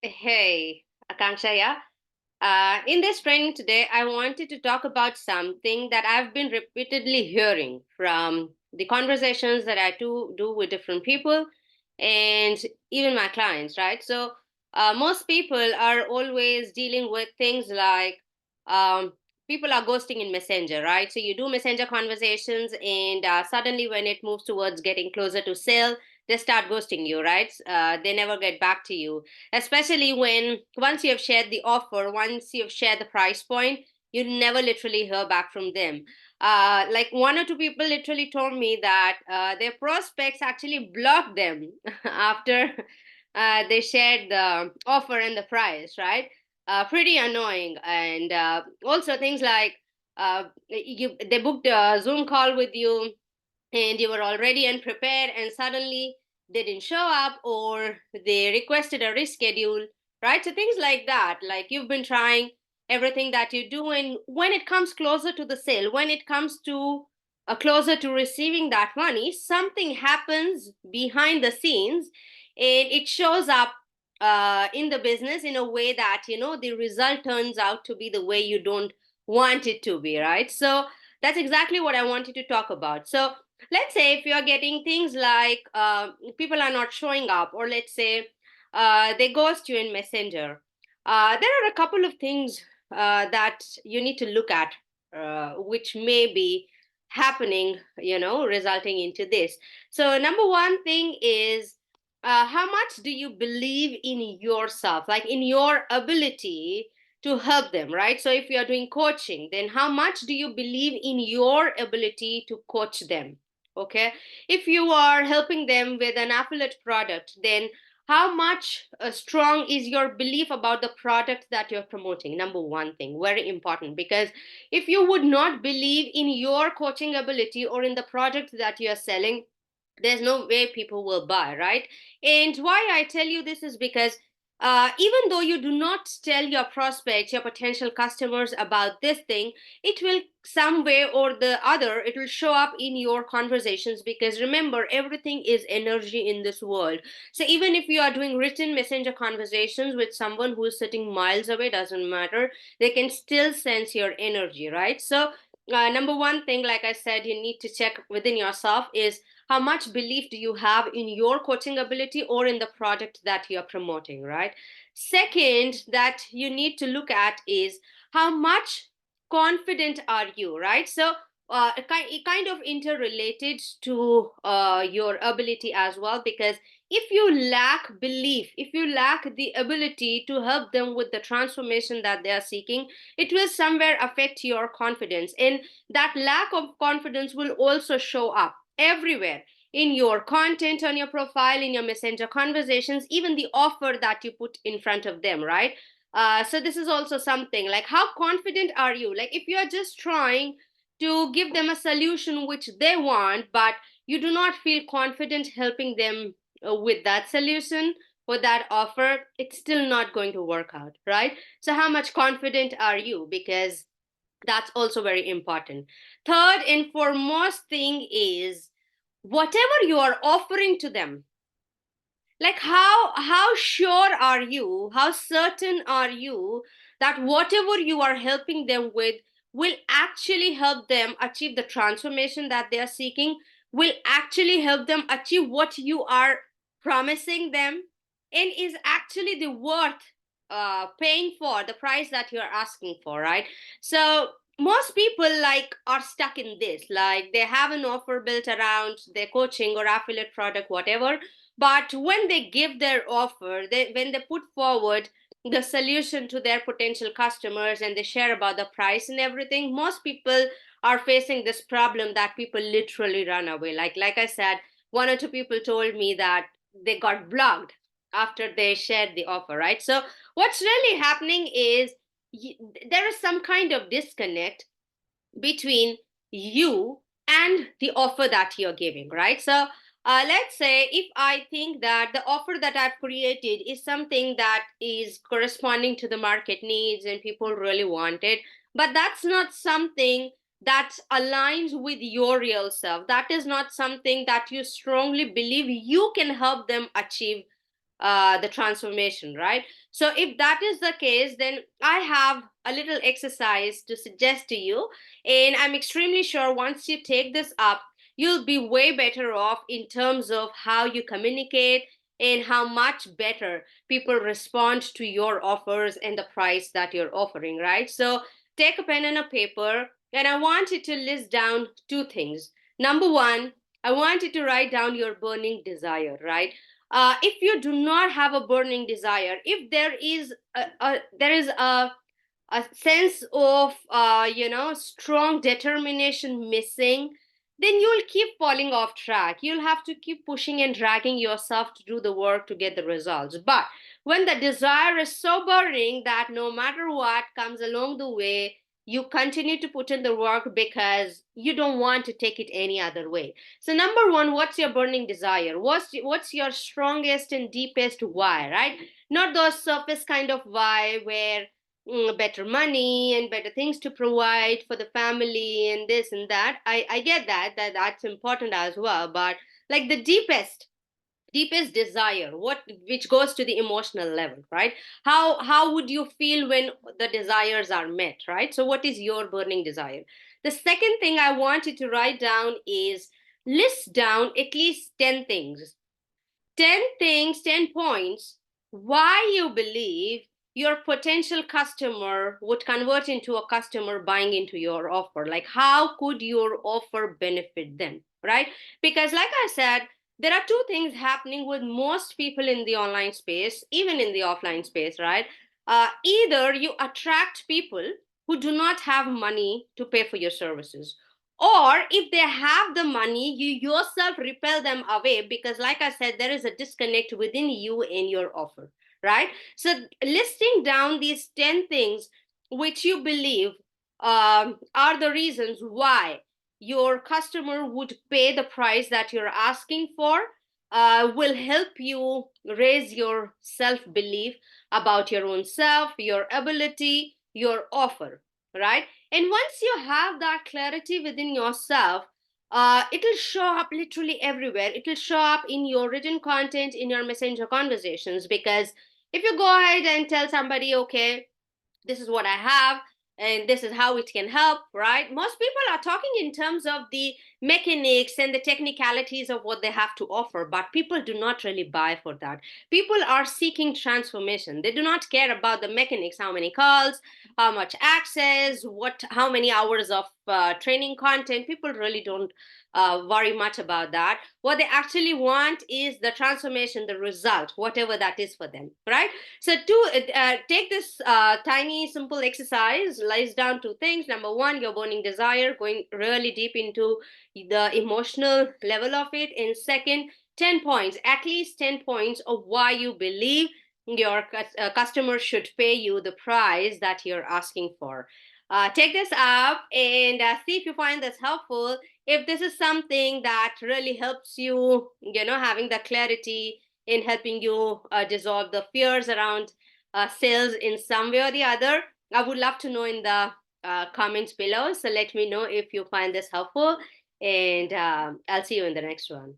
Hey, Akanksha, yeah. In this training today, I wanted to talk about something that I've been repeatedly hearing from the conversations that I do with different people and even my clients, right? So, most people are always dealing with things like um, people are ghosting in Messenger, right? So, you do Messenger conversations, and suddenly, when it moves towards getting closer to sale, they start ghosting you, right? They never get back to you, especially when once you have shared the offer, once you've shared the price point, you never literally hear back from them. Like one or two people literally told me that their prospects actually blocked them after they shared the offer and the price, right? Pretty annoying. And also things like they booked a Zoom call with you and you were already unprepared and suddenly they didn't show up or they requested a reschedule, right? So things like that, like you've been trying everything that you do, and when it comes closer to the sale, when it comes to closer to receiving that money, something happens behind the scenes and it shows up in the business in a way that the result turns out to be the way you don't want it to be, right? So that's exactly what I wanted to talk about. So let's say if you're getting things like people are not showing up, or let's say they ghost you in Messenger, there are a couple of things that you need to look at, which may be happening, resulting into this. So number one thing is, how much do you believe in yourself, like in your ability to help them, right? So if you are doing coaching, then how much do you believe in your ability to coach them? Okay. If you are helping them with an affiliate product, then how much strong is your belief about the product that you're promoting? Number one thing, very important, because if you would not believe in your coaching ability or in the product that you're selling, there's no way people will buy, right? And why I tell you this is because even though you do not tell your prospects, your potential customers about this thing, it will some way or the other, it will show up in your conversations, because remember, everything is energy in this world. So even if you are doing written messenger conversations with someone who is sitting miles away, doesn't matter, they can still sense your energy, right? So number one thing, like I said, you need to check within yourself is how much belief do you have in your coaching ability or in the product that you're promoting, right? Second, that you need to look at is how much confident are you, right? So it kind of interrelated to your ability as well, because if you lack belief, if you lack the ability to help them with the transformation that they are seeking, it will somewhere affect your confidence, and that lack of confidence will also show up everywhere, in your content on your profile, in your messenger conversations, even the offer that you put in front of them, right? So this is also something like, how confident are you? Like if you are just trying to give them a solution which they want, but you do not feel confident helping them with that solution or that offer, it's still not going to work out, right? So how much confident are you? Because that's also very important. Third and foremost thing is, whatever you are offering to them, like how sure are you, how certain are you that whatever you are helping them with will actually help them achieve the transformation that they are seeking, will actually help them achieve what you are promising them, and is actually the worth paying for the price that you're asking for, right? So most people like are stuck in this, like they have an offer built around their coaching or affiliate product, whatever, but when they give their offer, when they put forward the solution to their potential customers and they share about the price and everything, most people are facing this problem that people literally run away. Like I said, one or two people told me that they got blocked after they shared the offer, right? So what's really happening is, there is some kind of disconnect between you and the offer that you're giving, right? So let's say if I think that the offer that I've created is something that is corresponding to the market needs and people really want it, but that's not something that aligns with your real self, that is not something that you strongly believe you can help them achieve, the transformation, right? So if that is the case, then I have a little exercise to suggest to you, and I'm extremely sure once you take this up, you'll be way better off in terms of how you communicate and how much better people respond to your offers and the price that you're offering, right? So take a pen and a paper, and I want you to list down two things. Number one, I want you to write down your burning desire, right? If you do not have a burning desire, if there is a sense of strong determination missing, then you'll keep falling off track. You'll have to keep pushing and dragging yourself to do the work to get the results. But when the desire is so burning that no matter what comes along the way, you continue to put in the work because you don't want to take it any other way. So number one, what's your burning desire? What's your strongest and deepest why, right? Not those surface kind of why where better money and better things to provide for the family and this and that. I get that's important as well, but like the deepest desire, what which goes to the emotional level, right? How would you feel when the desires are met, right? So what is your burning desire? The second thing I want you to write down is list down at least 10 things, 10 things, 10 points why you believe your potential customer would convert into a customer buying into your offer. Like, how could your offer benefit them, right? Because, like I said, there are two things happening with most people in the online space, even in the offline space, right? Either you attract people who do not have money to pay for your services, or if they have the money, you yourself repel them away because, like I said, there is a disconnect within you and your offer, right? So listing down these 10 things which you believe are the reasons why your customer would pay the price that you're asking for will help you raise your self belief about your own self, your ability, your offer, right? And once you have that clarity within yourself, it'll show up literally everywhere. It'll show up in your written content, in your messenger conversations. Because if you go ahead and tell somebody, okay, this is what I have and this is how it can help, right? Most people are talking in terms of the mechanics and the technicalities of what they have to offer, but people do not really buy for that. People are seeking transformation. They do not care about the mechanics, how many calls, how much access, how many hours of training content. People really don't worry much about that. What they actually want is the transformation, the result, whatever that is for them, right? So to take this tiny, simple exercise, lies down two things. Number one, your burning desire, going really deep into the emotional level of it. And second, 10 points, at least 10 points of why you believe your customer should pay you the price that you're asking for. Take this up and see if you find this helpful. If this is something that really helps you, having the clarity in helping you dissolve the fears around sales in some way or the other, I would love to know in the comments below. So let me know if you find this helpful, and I'll see you in the next one.